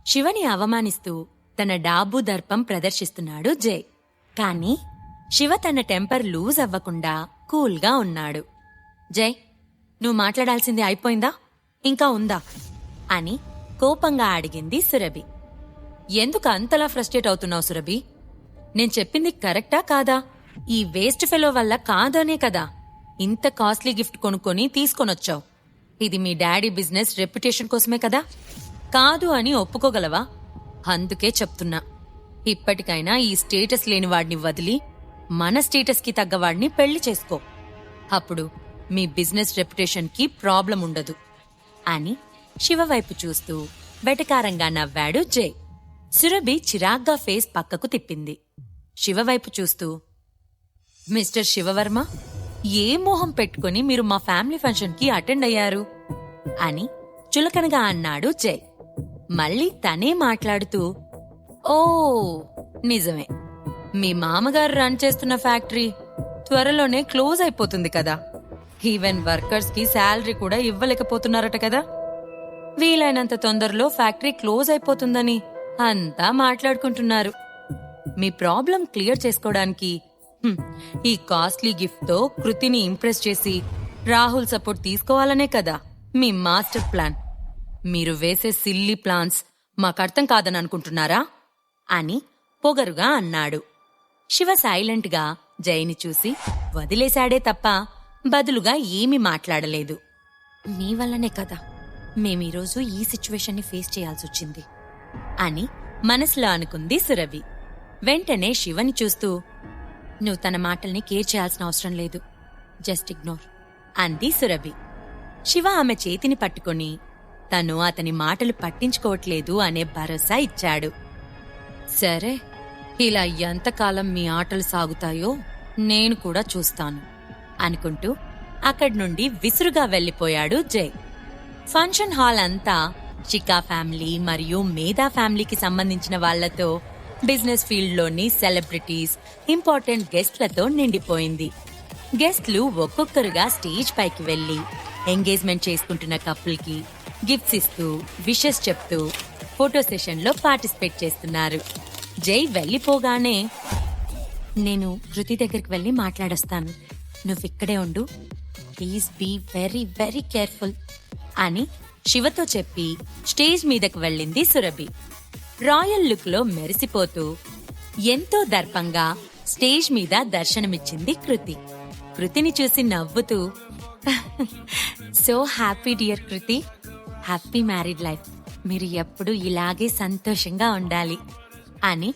శివని అవమానిస్తూ తన డాబు దర్పం ప్రదర్శిస్తున్నాడు జై. కాని శివ తన టెంపర్ లూజ్ అవ్వకుండా కూల్గా ఉన్నాడు. జై, నువ్వు మాట్లాడాల్సింది అయిపోయిందా, ఇంకా ఉందా అని కోపంగా అడిగింది సురభి. ఎందుకు అంతలా ఫ్రస్ట్రేట్ అవుతున్నావు సురభి? నేను చెప్పింది కరెక్టా కాదా? ఈ వేస్ట్ ఫెలో వల్ల కాదనే కదా ఇంత కాస్ట్లీ గిఫ్ట్ కొనుక్కొని తీసుకొనొచ్చావు. ఇది మీ డాడీ బిజినెస్ రెప్యుటేషన్ కోసమే కదా, కాదు అని ఒప్పుకోగలవా? అందుకే చెప్తున్నా, ఇప్పటికైనా ఈ స్టేటస్ లేని వాడిని వదిలి మన స్టేటస్కి తగ్గవాడిని పెళ్లి చేసుకో. అప్పుడు మీ బిజినెస్ రెప్యుటేషన్కి ప్రాబ్లం ఉండదు అని శివ వైపు చూస్తూ వెటకారంగా నవ్వాడు జై. సురభి చిరాగ్గా ఫేస్ పక్కకు తిప్పింది. శివవైపు చూస్తూ, మిస్టర్ శివవర్మ, ఏ మోహం పెట్టుకుని మీరు మా ఫ్యామిలీ ఫంక్షన్కి అటెండ్ అయ్యారు అని చులకనగా అన్నాడు జై. మళ్ళీ తనే మాట్లాడుతూ, ఓ నిజమే, మీ మామగారు రన్ చేస్తున్న ఫ్యాక్టరీ త్వరలోనే క్లోజ్ అయిపోతుంది కదా, ఈవెన్ వర్కర్స్ కి శాలరీ కూడా ఇవ్వలేకపోతున్నారట కదా, వీలైనంత తొందరలో ఫ్యాక్టరీ క్లోజ్ అయిపోతుందని అంతా మాట్లాడుకుంటున్నారు. మీ ప్రాబ్లం క్లియర్ చేసుకోవడానికి ఈ కాస్ట్లీ గిఫ్ట్ తో కృతిని ఇంప్రెస్ చేసి రాహుల్ సపోర్ట్ తీసుకోవాలనే కదా మీ మాస్టర్ ప్లాన్. మీరు వేసే సిల్లీ ప్లాన్స్ మాకర్థం కాదని అనుకుంటున్నారా అని పొగరుగా అన్నాడు. శివ సైలెంట్గా జైని చూసి వదిలేశాడే తప్ప బదులుగా ఏమీ మాట్లాడలేదు. మీ వల్లనే కదా మేమీరోజు ఈ సిచ్యువేషన్ని ఫేస్ చేయాల్సొచ్చింది అని మనసులో అనుకుంది సురభి. వెంటనే శివని చూస్తూ, నువ్వు తన మాటల్ని కేర్ చేయాల్సిన అవసరం లేదు, జస్ట్ ఇగ్నోర్ అంది సురభి. శివ ఆమె చేతిని పట్టుకుని తను అతని మాటలు పట్టించుకోవట్లేదు అనే భరోసా ఇచ్చాడు. సరే, ఇలా ఎంతకాలం మీ ఆటలు సాగుతాయో నేను కూడా చూస్తాను అనుకుంటూ అక్కడి నుండి విసురుగా వెళ్లిపోయాడు జై. ఫంక్షన్ హాల్ అంతా చికా ఫ్యామిలీ మరియు మేధా ఫ్యామిలీకి సంబంధించిన వాళ్లతో, బిజినెస్ ఫీల్డ్లోని సెలబ్రిటీస్, ఇంపార్టెంట్ గెస్ట్లతో నిండిపోయింది. గెస్ట్లు ఒక్కొక్కరుగా స్టేజ్ పైకి వెళ్లి ఎంగేజ్మెంట్ చేసుకుంటున్న కపుల్కి గిఫ్ట్స్ ఇస్తూ, విషెస్ చెప్తూ ఫోటో సెషన్లో పార్టిసిపేట్ చేస్తున్నారు. జై వెళ్లిపోగానే, నేను కృతి దగ్గరికి వెళ్లి మాట్లాడొస్తాను, నువ్విక్కడే ఉండు, please be very very careful అని శివతో చెప్పి స్టేజ్ మీదకు వెళ్ళింది సురభి. రాయల్ లుక్ లో మెరిసిపోతూ ఎంతో దర్పంగా స్టేజ్ మీద దర్శనమిచ్చింది కృతి. కృతిని చూసి నవ్వుతూ, సో హ్యాపీ డియర్ కృతి, హ్యాపీ మ్యారీడ్ లైఫ్, మీరు ఎప్పుడు ఇలాగే సంతోషంగా ఉండాలి అని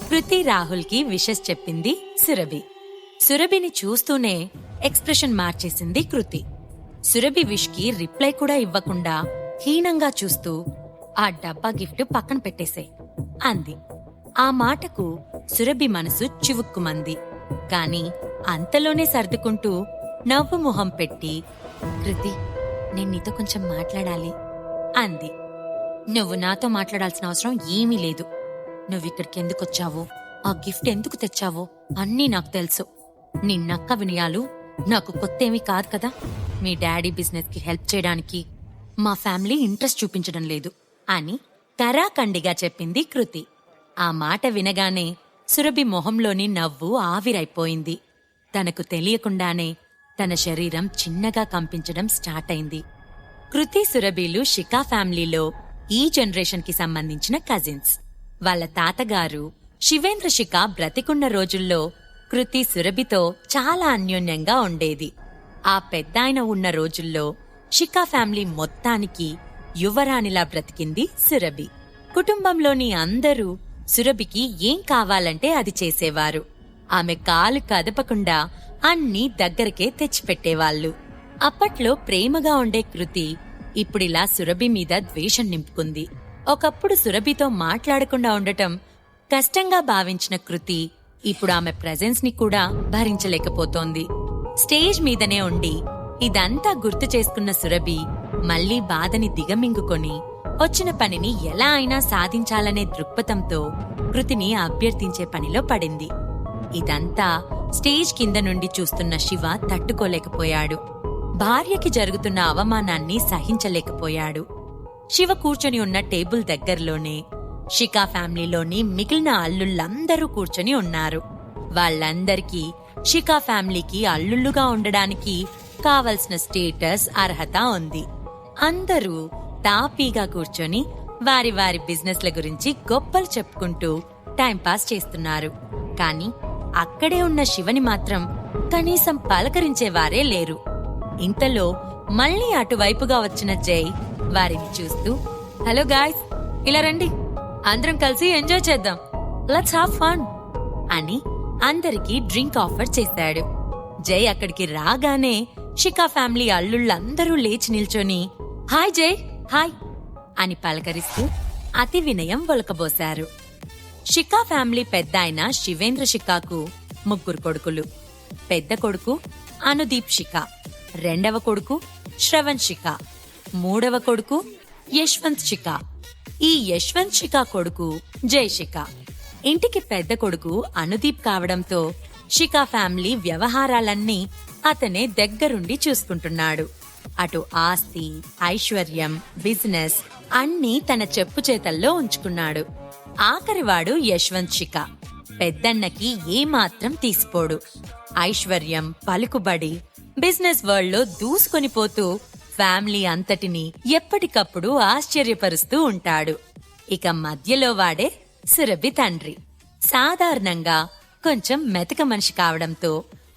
కృతి రాహుల్కి విషెస్ చెప్పింది సురభి. సురభిని చూస్తూనే ఎక్స్ప్రెషన్ మార్చేసింది కృతి. సురభి విష్ కి రిప్లై కూడా ఇవ్వకుండా హీనంగా చూస్తూ, ఆ డబ్బా గిఫ్ట్ పక్కన పెట్టేసేయ్ అంది. ఆ మాటకు సురభి మనసు చివుక్కుమంది. కాని అంతలోనే సర్దుకుంటూ నవ్వు మొహం పెట్టి, కృతి, నేను నీతో కొంచెం మాట్లాడాలి అంది. నువ్వు నాతో మాట్లాడాల్సిన అవసరం ఏమీ లేదు. నువ్విక్కడికెందుకొచ్చావో, ఆ గిఫ్ట్ ఎందుకు తెచ్చావో అన్నీ నాకు తెలుసు. నీ నక్క వినయాలు నాకు కొత్తేమీ కాదు కదా. మీ డాడీ బిజినెస్ కి హెల్ప్ చేయడానికి మా ఫ్యామిలీ ఇంట్రెస్ట్ చూపించడం లేదు అని కరాఖండిగా చెప్పింది కృతి. ఆ మాట వినగానే సురభి మొహంలోని నవ్వు ఆవిరైపోయింది. తనకు తెలియకుండానే తన శరీరం చిన్నగా కంపించడం స్టార్ట్ అయింది. కృతి, సురభిలు షికా ఫ్యామిలీలో ఈ జనరేషన్ కి సంబంధించిన కజిన్స్. వాళ్ళ తాతగారు శివేంద్ర షికా బ్రతికున్న రోజుల్లో కృతి సురభితో చాలా అన్యోన్యంగా ఉండేది. ఆ పెద్దాయన ఉన్న రోజుల్లో షికా ఫ్యామిలీ మొత్తానికి యువరాణిలా బ్రతికింది సురభి. కుటుంబంలోని అందరూ సురభికి ఏం కావాలంటే అది చేసేవారు. ఆమె కాలు కదపకుండా అన్నీ దగ్గరకే తెచ్చిపెట్టేవాళ్లు. అప్పట్లో ప్రేమగా ఉండే కృతి ఇప్పుడిలా సురభి మీద ద్వేషం నింపుకుంది. ఒకప్పుడు సురభితో మాట్లాడకుండా ఉండటం కష్టంగా భావించిన కృతి ఇప్పుడు ఆమె ప్రెజెన్స్ ని కూడా భరించలేకపోతోంది. స్టేజ్ మీదనే ఉండి ఇదంతా గుర్తు చేసుకున్న సురభి మళ్లీ బాధని దిగమింగుకొని వచ్చిన పనిని ఎలా అయినా సాధించాలనే దృక్పథంతో కృతిని అభ్యర్థించే పనిలో పడింది. ఇదంతా స్టేజ్ కింద నుండి చూస్తున్న శివ తట్టుకోలేకపోయాడు. భార్యకి జరుగుతున్న అవమానాన్ని సహించలేకపోయాడు. శివ కూర్చొని ఉన్న టేబుల్ దగ్గరలోనే షికా ఫ్యామిలీలోని మిగిలిన అల్లుళ్ళందరూ కూర్చొని ఉన్నారు. వాళ్ళందరికీ షికా ఫ్యామిలీకి అల్లుళ్ళుగా ఉండడానికి కావలసిన స్టేటస్, అర్హత ఉంది. అందరూ తాపీగా కూర్చొని వారి వారి బిజినెస్ల గురించి గొప్పలు చెప్పుకుంటూ టైంపాస్ చేస్తున్నారు. కాని అక్కడే ఉన్న శివని మాత్రం కనీసం పలకరించేవారే లేరు. ఇంతలో మళ్లీ అటువైపుగా వచ్చిన జై వారిని చూస్తూ, హలో గాయ్స్, ఇలా రండి, అందరం కలిసి ఎంజాయ్ చేద్దాం, లెట్స్ హావ్ ఫన్ అని అందరికీ డ్రింక్ ఆఫర్ చేశాడు. జై అక్కడికి రాగానే షికా ఫ్యామిలీ అల్లుళ్ళందరూ లేచి నిల్చొని హాయ్ జై, హాయ్ అని పలకరిస్తూ అతి వినయం ఒలకబోశారు. షికా ఫ్యామిలీ పెద్దాయన శివేంద్ర షికాకు 3 కొడుకులు. పెద్ద కొడుకు అనుదీప్ షికా, రెండవ కొడుకు శ్రవణ్ షికా, మూడవ కొడుకు యశ్వంత్ షికా. ఈ యశ్వంత్ షికా కొడుకు జై షికా. ఇంటికి పెద్ద కొడుకు అనుదీప్ కావడంతో షికా ఫ్యామిలీ వ్యవహారాలన్నీ అతనే దగ్గరుండి చూసుకుంటున్నాడు. అటు ఆస్తి, ఐశ్వర్యం, బిజినెస్ అన్నీ తన చెప్పు చేతల్లో ఉంచుకున్నాడు. ఆఖరివాడు యశ్వంత్ షికా. పెద్దన్నకి ఏమాత్రం తీసిపోడు. ఐశ్వర్యం, పలుకుబడి, బిజినెస్ వరల్డ్ లో దూసుకొనిపోతూ ఫ్యామిలీ అంతటిని ఎప్పటికప్పుడు ఆశ్చర్యపరుస్తూ ఉంటాడు. ఇక మధ్యలో వాడే సురభి తండ్రి. సాధారణంగా కొంచెం మెతక మనిషి కావడంతో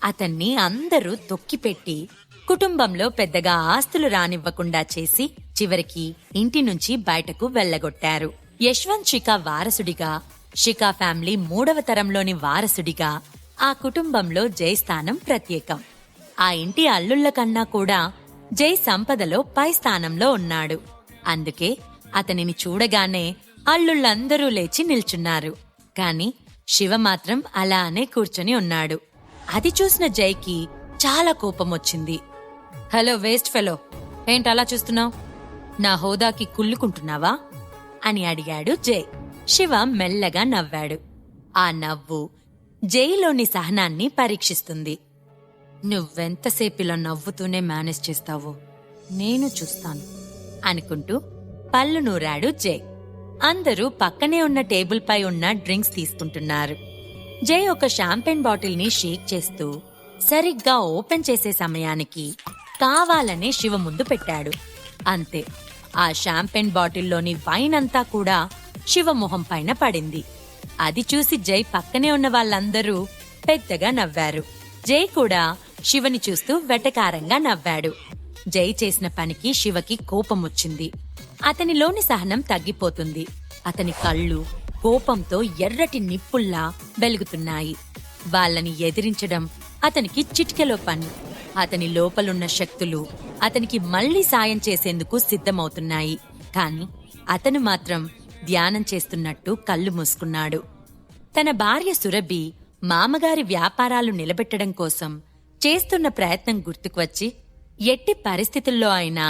అతన్ని అందరూ తొక్కిపెట్టి కుటుంబంలో పెద్దగా ఆస్తులు రానివ్వకుండా చేసి చివరికి ఇంటి నుంచి బయటకు వెళ్లగొట్టారు. యశ్వంత్ షికా వారసుడిగా, షికా ఫ్యామిలీ 3వ తరంలోని వారసుడిగా ఆ కుటుంబంలో జై స్థానం ప్రత్యేకం. ఆ ఇంటి అల్లుళ్ల కన్నా కూడా జై సంపదలో పై స్థానంలో ఉన్నాడు. అందుకే అతనిని చూడగానే అల్లుళ్ళందరూ లేచి నిల్చున్నారు. కాని శివ మాత్రం అలానే కూర్చొని ఉన్నాడు. అది చూసిన జైకి చాలా కోపమొచ్చింది. హలో వేస్ట్ ఫెలో, ఏంటలా చూస్తున్నావు? నా హోదాకి కుళ్ళుకుంటున్నావా అని అడిగాడు జై. శివ మెల్లగా నవ్వాడు. ఆ నవ్వు జైలోని సహనాన్ని పరీక్షిస్తుంది. నువ్వెంతసేపిలా నవ్వుతూనే మేనేజ్ చేస్తావో నేను చూస్తాను అనుకుంటూ పళ్ళు నూరాడు జై. అందరూ పక్కనే ఉన్న టేబుల్ పై ఉన్న డ్రింక్స్ తీసుకుంటున్నారు. జై ఒక షాంపెన్ బాటిల్ ని షేక్ చేస్తూ సరిగ్గా ఓపెన్ చేసే సమయానికి కావాలనే శివ ముందు పెట్టాడు. అంతే, ఆ షాంపెన్ బాటిల్లోని వైన్ అంతా కూడా శివ మొహం పైన పడింది. అది చూసి జై పక్కనే ఉన్న వాళ్ళందరూ పెద్దగా నవ్వారు. జై కూడా శివని చూస్తూ వెటకారంగా నవ్వాడు. జై చేసిన పనికి శివకి కోపమొచ్చింది. అతనిలోని సహనం తగ్గిపోతుంది. అతని కళ్ళు కోపంతో ఎర్రటి నిప్పుల్లా వెలుగుతున్నాయి. వాళ్ళని ఎదిరించడం అతనికి చిటికెలో పని. అతని లోపలున్న శక్తులు అతనికి మళ్లీ సాయం చేసేందుకు సిద్ధమవుతున్నాయి. కాని అతను మాత్రం ధ్యానం చేస్తున్నట్టు కళ్ళు మూసుకున్నాడు. తన భార్య సురభి మామగారి వ్యాపారాలు నిలబెట్టడం కోసం చేస్తున్న ప్రయత్నం గుర్తుకువచ్చి ఎట్టి పరిస్థితుల్లో అయినా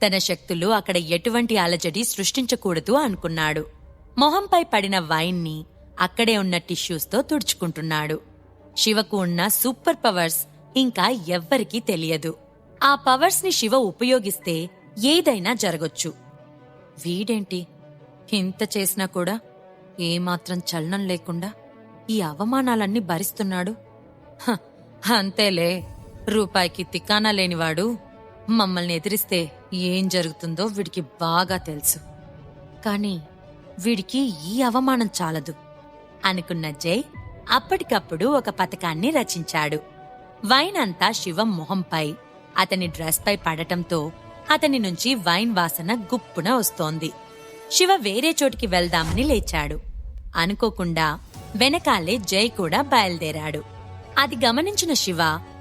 తన శక్తులు అక్కడ ఎటువంటి అలజడి సృష్టించకూడదు అనుకున్నాడు. మొహంపై పడిన వైన్ని అక్కడే ఉన్న టిష్యూస్తో తుడుచుకుంటున్నాడు. శివకు ఉన్న సూపర్ పవర్స్ ఇంకా ఎవ్వరికీ తెలియదు. ఆ పవర్స్ ని శివ ఉపయోగిస్తే ఏదైనా జరగొచ్చు. వీడేంటి ఇంత చేసినా కూడా ఏమాత్రం చలనం లేకుండా ఈ అవమానాలన్నీ భరిస్తున్నాడు? అంతేలే, రూపాయికి తిక్కానా లేనివాడు మమ్మల్ని ఎదిరిస్తే ఏం జరుగుతుందో వీడికి బాగా తెలుసు. కాని వీడికి ఈ అవమానం చాలదు అనుకున్న జై అప్పటికప్పుడు ఒక పథకాన్ని రచించాడు. వైన్ అంతా శివం మొహంపై, అతని డ్రెస్ పై పడటంతో అతని నుంచి వైన్ వాసన గుప్పున వస్తోంది. శివ వేరే చోటికి వెళ్దామని లేచాడు. అనుకోకుండా వెనకాలే జై కూడా బయలుదేరాడు. అది గమనించిన శివ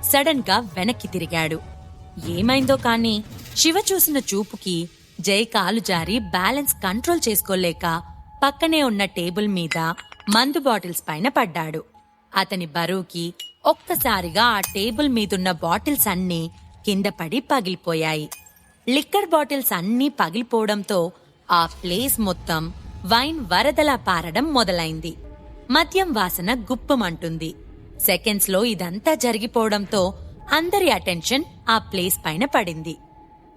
సడన్ గా వెనక్కి తిరిగాడు. ఏమైందో కాని శివ చూసిన చూపుకి జై కాలు జారి బ్యాలెన్స్ కంట్రోల్ చేసుకోలేక పక్కనే ఉన్న టేబుల్ మీద మందు బాటిల్స్ పైన పడ్డాడు. అతని బరువుకి ఒక్కసారిగా ఆ టేబుల్ మీదున్న బాటిల్స్ అన్నీ కింద పడి పగిలిపోయాయి. లిక్కర్ బాటిల్స్ అన్నీ పగిలిపోవడంతో ఆ ప్లేస్ మొత్తం వైన్ వరదలా పారడం మొదలైంది. మద్యం వాసన గుప్పమంటుంది. సెకండ్స్ లో ఇదంతా జరిగిపోవడంతో అందరి అటెన్షన్ ఆ ప్లేస్ పైన పడింది.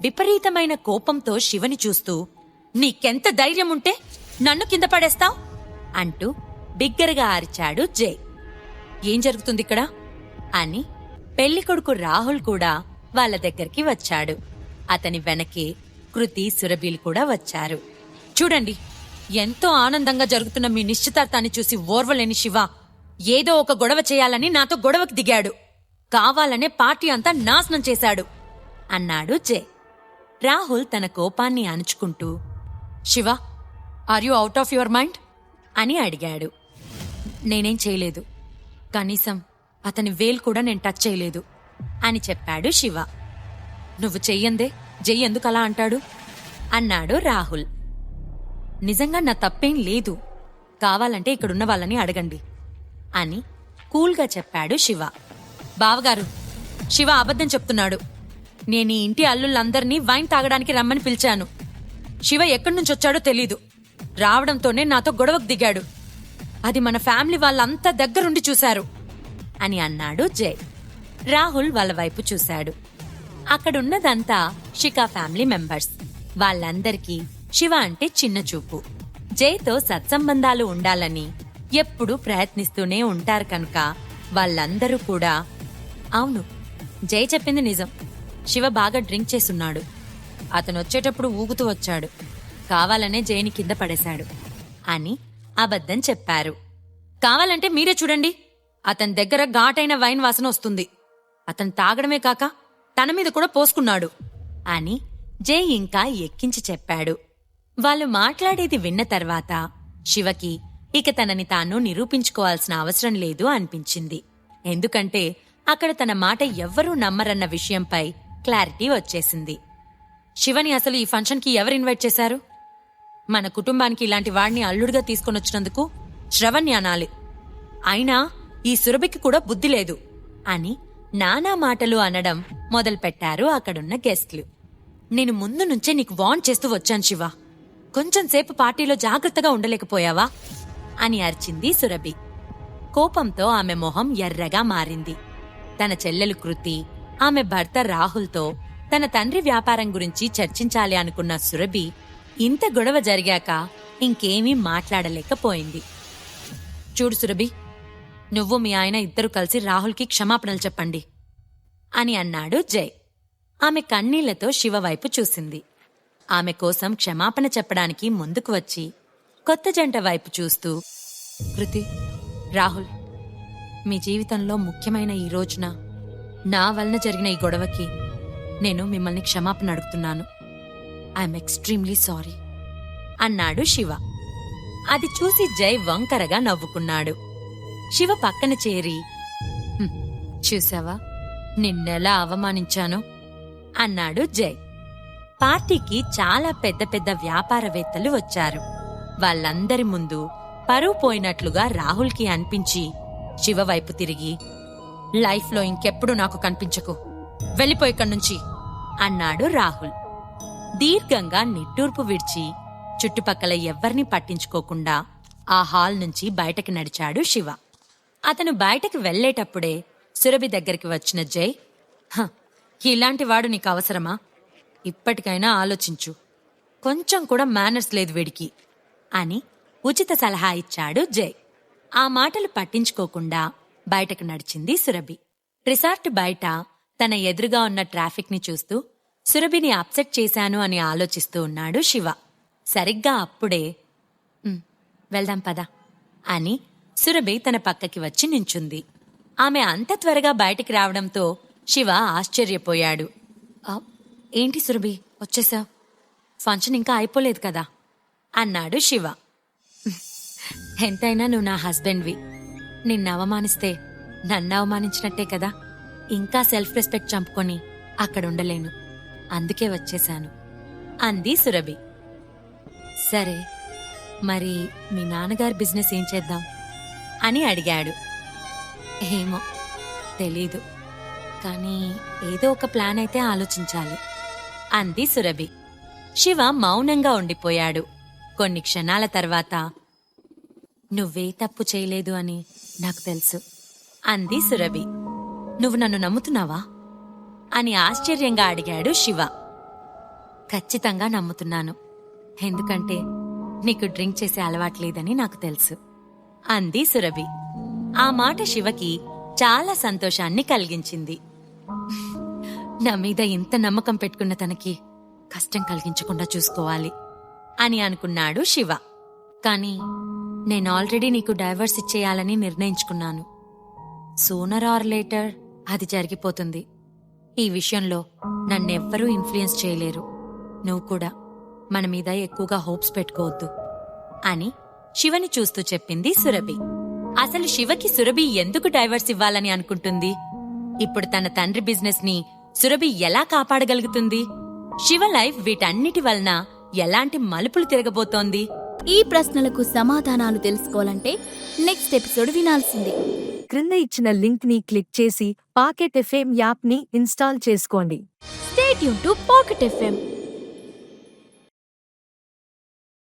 విపరీతమైన కోపంతో శివని చూస్తూ, నీకెంత ధైర్యముంటే నన్ను కింద పడేస్తావ్ అంటూ బిగ్గరగా అరిచాడు జై. ఏం జరుగుతుందిక్కడ అని పెళ్లికొడుకు రాహుల్ కూడా వాళ్ళ దగ్గరికి వచ్చాడు. అతని వెనకే కృతి, సురభిలు కూడా వచ్చారు. చూడండి, ఎంతో ఆనందంగా జరుగుతున్న మీ నిశ్చితార్థాన్ని చూసి ఓర్వలేని శివ ఏదో ఒక గొడవ చేయాలని నాతో గొడవకు దిగాడు. కావాలనే పార్టీ అంతా నాశనం చేశాడు అన్నాడు జై. రాహుల్ తన కోపాన్ని అణుచుకుంటూ, Shiva, are you out of your mind అని అడిగాడు. నేనేం చేయలేదు, కనీసం అతని వేలు కూడా నేను టచ్ చేయలేదు అని చెప్పాడు శివ. నువ్వు చెయ్యందే జై ఎందుకలా అంటాడు అన్నాడు రాహుల్. నిజంగా నా తప్పేం లేదు, కావాలంటే ఇక్కడున్న వాళ్ళని అడగండి అని కూల్గా చెప్పాడు శివ. బావగారు, శివ అబద్ధం చెప్తున్నాడు. నేను ఈ ఇంటి అల్లుళ్ళందరినీ వైన్ తాగడానికి రమ్మని పిలిచాను. శివ ఎక్కడి నుంచొచ్చాడో తెలీదు. రావడంతోనే నాతో గొడవకు దిగాడు. అది మన ఫ్యామిలీ వాళ్ళంతా దగ్గరుండి చూశారు అని అన్నాడు జై. రాహుల్ వాళ్ళ వైపు చూశాడు. అక్కడున్నదంతా శిఖా ఫ్యామిలీ మెంబర్స్. వాళ్ళందరికీ శివ అంటే చిన్న చూపు. జైతో సత్సంబంధాలు ఉండాలని ఎప్పుడూ ప్రయత్నిస్తూనే ఉంటారు కనుక వాళ్ళందరూ కూడా, అవును, జై చెప్పింది నిజం, శివ బాగా డ్రింక్ చేసున్నాడు. అతను వచ్చేటప్పుడు ఊగుతూ వచ్చాడు. కావాలనే జైని కింద పడేశాడు అని అబద్ధం చెప్పారు. కావాలంటే మీరే చూడండి, అతని దగ్గర ఘాటైన వైన్ వాసన వస్తుంది. అతను తాగడమే కాక తన మీద కూడా పోసుకున్నాడు అని జై ఇంకా ఎక్కించి చెప్పాడు. వాళ్ళు మాట్లాడేది విన్న తర్వాత శివకి ఇక తనని తాను నిరూపించుకోవాల్సిన అవసరం లేదు అనిపించింది. ఎందుకంటే అక్కడ తన మాట ఎవ్వరూ నమ్మరన్న విషయంపై క్లారిటీ వచ్చేసింది. శివని అసలు ఈ ఫంక్షన్కి ఎవరు ఇన్వైట్ చేశారు? మన కుటుంబానికి ఇలాంటి వాడిని అల్లుడుగా తీసుకొనొచ్చినందుకు శ్రవణ్ణి అనాలి. అయినా ఈ సురభికి కూడా బుద్ధి లేదు అని నానా మాటలు అనడం మొదలుపెట్టారు అక్కడున్న గెస్ట్లు. నేను ముందు నుంచే నీకు వార్న్ చేస్తూ వచ్చాను శివ, కొంచెంసేపు పార్టీలో జాగ్రత్తగా ఉండలేకపోయావా అని అరిచింది సురభి. కోపంతో ఆమె మొహం ఎర్రగా మారింది. తన చెల్లెలు కృతి, ఆమె భర్త రాహుల్తో తన తండ్రి వ్యాపారం గురించి చర్చించాలి అనుకున్న సురభి ఇంత గొడవ జరిగాక ఇంకేమీ మాట్లాడలేకపోయింది. చూడు సురభి, నువ్వు మీ ఆయన ఇద్దరు కలిసి రాహుల్కి క్షమాపణలు చెప్పండి అని అన్నాడు జై. ఆమె కన్నీళ్లతో శివ వైపు చూసింది. ఆమె కోసం క్షమాపణ చెప్పడానికి ముందుకు వచ్చి కొత్త జంట వైపు చూస్తూ, కృతి, రాహుల్, మీ జీవితంలో ముఖ్యమైన ఈ రోజున నా వలన జరిగిన ఈ గొడవకి నేను మిమ్మల్ని క్షమాపణ అడుగుతున్నాను. ఐఎమ్ ఎక్స్ట్రీమ్లీ సారీ అన్నాడు శివ. అది చూసి జై వంకరగా నవ్వుకున్నాడు. శివ పక్కన చేరి, చూసావా నిన్నెలా అవమానించాను అన్నాడు జై. పార్టీకి చాలా పెద్ద పెద్ద వ్యాపారవేత్తలు వచ్చారు. వాళ్ళందరి ముందు పరువు పోయినట్లుగా రాహుల్కి అనిపించి శివ వైపు తిరిగి, లైఫ్లో ఇంకెప్పుడు నాకు కనిపించకు, వెళ్ళిపోయిక్కడ్నుంచి అన్నాడు రాహుల్. దీర్ఘంగా నిట్టూర్పు విడిచి చుట్టుపక్కల ఎవ్వర్నీ పట్టించుకోకుండా ఆ హాల్ నుంచి బయటకి నడిచాడు శివ. అతను బయటకు వెళ్లేటప్పుడే సురభి దగ్గరికి వచ్చిన జై, ఇలాంటివాడు నీకు అవసరమా? ఇప్పటికైనా ఆలోచించు, కొంచెం కూడా మేనర్స్ లేదు వీడికి అని ఉచిత సలహా ఇచ్చాడు జై. ఆ మాటలు పట్టించుకోకుండా బయటకు నడిచింది సురభి. రిసార్ట్ బయట తన ఎదురుగా ఉన్న ట్రాఫిక్ ని చూస్తూ సురభిని అప్సెట్ చేశాను అని ఆలోచిస్తూ ఉన్నాడు శివ. సరిగ్గా అప్పుడే వెళ్దాం పద అని సురభి తన పక్కకి వచ్చి నించుంది. ఆమె అంత త్వరగా బయటికి రావడంతో శివ ఆశ్చర్యపోయాడు. ఏంటి సురభి, వచ్చేసావ్? ఫంక్షన్ ఇంకా అయిపోలేదు కదా అన్నాడు శివ. ఎంతైనా నువ్వు నా హస్బెండ్వి, నిన్ను అవమానిస్తే నన్ను అవమానించినట్టే కదా. ఇంకా సెల్ఫ్ రెస్పెక్ట్ చంపుకొని అక్కడుండలేను, అందుకే వచ్చేశాను అంది సురభి. సరే, మరి మీ నాన్నగారి బిజినెస్ ఏం చేద్దాం అని అడిగాడు. ఏమో తెలీదు, కానీ ఏదో ఒక ప్లాన్ అయితే ఆలోచించాలి అంది సురభి. శివ మౌనంగా ఉండిపోయాడు. కొన్ని క్షణాల తర్వాత, నువ్వే తప్పు చేయలేదు అని నాకు తెలుసు అంది సురభి. నువ్వు నన్ను నమ్ముతున్నావా అని ఆశ్చర్యంగా అడిగాడు శివ. ఖచ్చితంగా నమ్ముతున్నాను, ఎందుకంటే నీకు డ్రింక్ చేసే అలవాట్లేదని నాకు తెలుసు అంది సురభి. ఆ మాట శివకి చాలా సంతోషాన్ని కలిగించింది. నా మీద ఇంత నమ్మకం పెట్టుకున్న తనకి కష్టం కలిగించకుండా చూసుకోవాలి అని అనుకున్నాడు శివ. కాని నేను ఆల్రెడీ నీకు డైవర్స్ ఇచ్చేయాలని నిర్ణయించుకున్నాను. సూనర్ ఆర్ లేటర్ అది జరిగిపోతుంది. ఈ విషయంలో నన్నెవ్వరూ ఇన్ఫ్లుయెన్స్ చేయలేరు. నువ్వు కూడా మన మీద ఎక్కువగా హోప్స్ పెట్టుకోవద్దు అని శివని చూస్తూ చెప్పింది సురభి. అసలు శివకి సురభి ఎందుకు డైవర్స్ ఇవ్వాలని అనుకుంటుంది? ఇప్పుడు తన తండ్రి బిజినెస్ ని సురభి ఎలా కాపాడగలుగుతుంది? శివ లైఫ్ వీటన్నిటి వలన ఎలాంటి మలుపులు తిరగబోతోంది? ఈ ప్రశ్నలకు సమాధానాలు తెలుసుకోవాలంటే నెక్స్ట్ ఎపిసోడ్ వినాల్సిందే. క్రింద ఇచ్చిన లింక్ ని క్లిక్ చేసి పాకెట్ ఎఫ్ఎం యాప్ ని ఇన్స్టాల్ చేసుకోండి. Stay tune to pocket FM.